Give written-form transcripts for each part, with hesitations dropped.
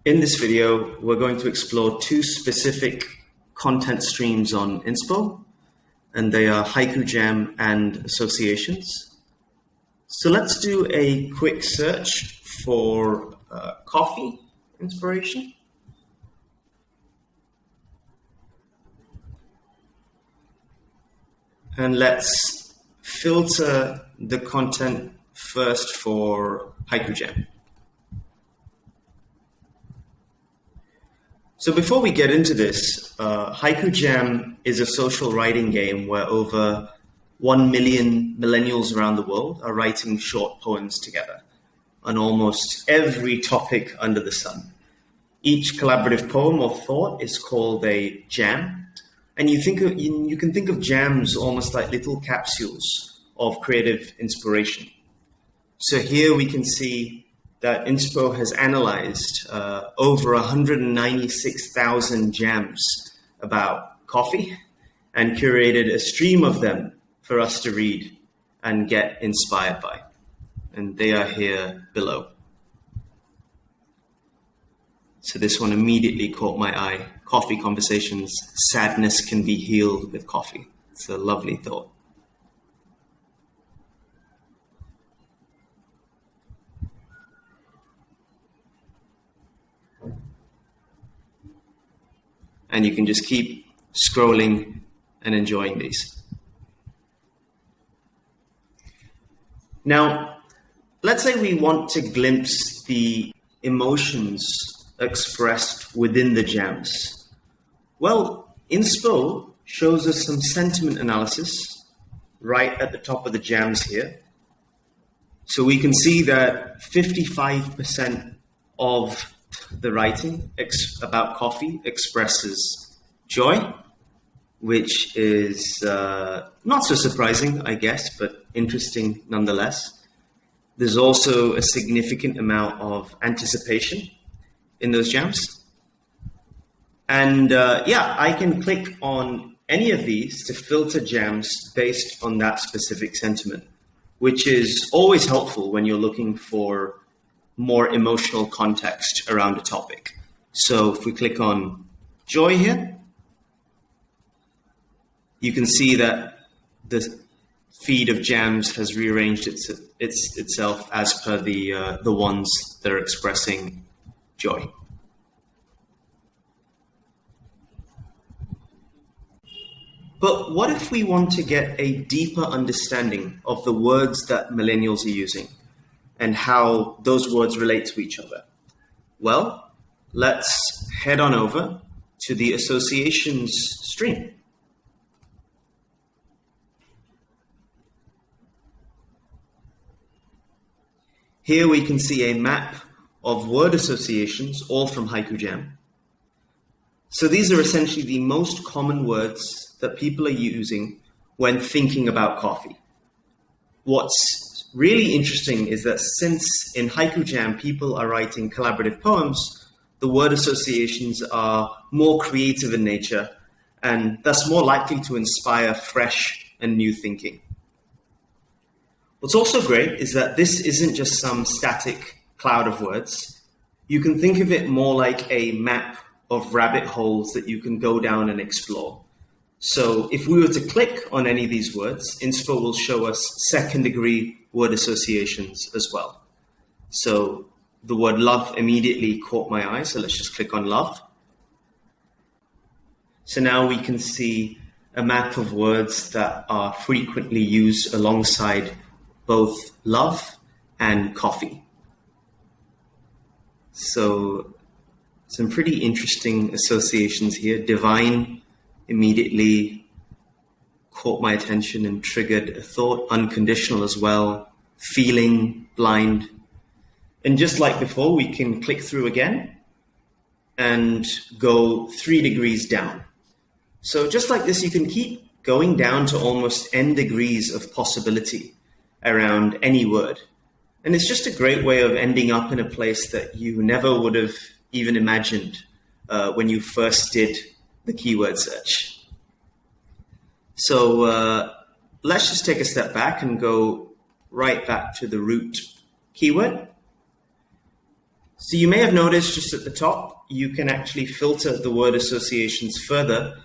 In this video, we're going to explore two specific content streams on Inspo, and they are HaikuJAM and associations. So let's do a quick search for coffee inspiration. And let's filter the content first for HaikuJAM. So before we get into this, HaikuJAM is a social writing game where over 1 million millennials around the world are writing short poems together on almost every topic under the sun. Each collaborative poem or thought is called a jam, and you can think of jams almost like little capsules of creative inspiration. So here we can see that Inspo has analyzed over 196,000 jams about coffee and curated a stream of them for us to read and get inspired by. And they are here below. So this one immediately caught my eye. Coffee conversations, sadness can be healed with coffee. It's a lovely thought. And you can just keep scrolling and enjoying these. Now, let's say we want to glimpse the emotions expressed within the jams. Well, Inspo shows us some sentiment analysis right at the top of the jams here. So we can see that 55% of the writing about coffee expresses joy, which is not so surprising, I guess, but interesting nonetheless. There's also a significant amount of anticipation in those jams. And I can click on any of these to filter jams based on that specific sentiment, which is always helpful when you're looking for more emotional context around a topic. So if we click on joy here, you can see that the feed of jams has rearranged itself as per the ones that are expressing joy. But what if we want to get a deeper understanding of the words that millennials are using and how those words relate to each other? Well, let's head on over to the associations stream. Here we can see a map of word associations, all from HaikuJAM. So these are essentially the most common words that people are using when thinking about coffee. What's really interesting is that since in HaikuJAM people are writing collaborative poems, the word associations are more creative in nature and thus more likely to inspire fresh and new thinking. What's also great is that this isn't just some static cloud of words. You can think of it more like a map of rabbit holes that you can go down and explore. So if we were to click on any of these words, Inspo will show us second-degree word associations as well. So the word love immediately caught my eye, so let's just click on love. So now we can see a map of words that are frequently used alongside both love and coffee. So some pretty interesting associations here. Divine immediately caught my attention and triggered a thought. Unconditional as well. Feeling, blind. And just like before, we can click through again and go 3 degrees down. So just like this, you can keep going down to almost n degrees of possibility around any word. And it's just a great way of ending up in a place that you never would have even imagined when you first did the keyword search. So let's just take a step back and go right back to the root keyword. So you may have noticed just at the top, you can actually filter the word associations further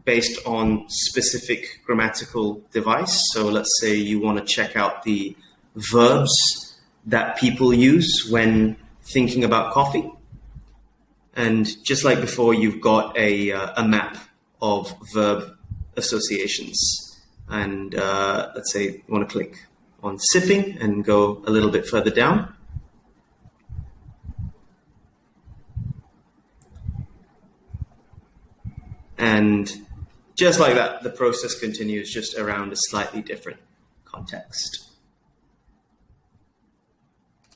based on specific grammatical device. So let's say you want to check out the verbs that people use when thinking about coffee. And just like before, you've got a map of verb associations. And let's say you want to click on sipping and go a little bit further down. And just like that, the process continues just around a slightly different context.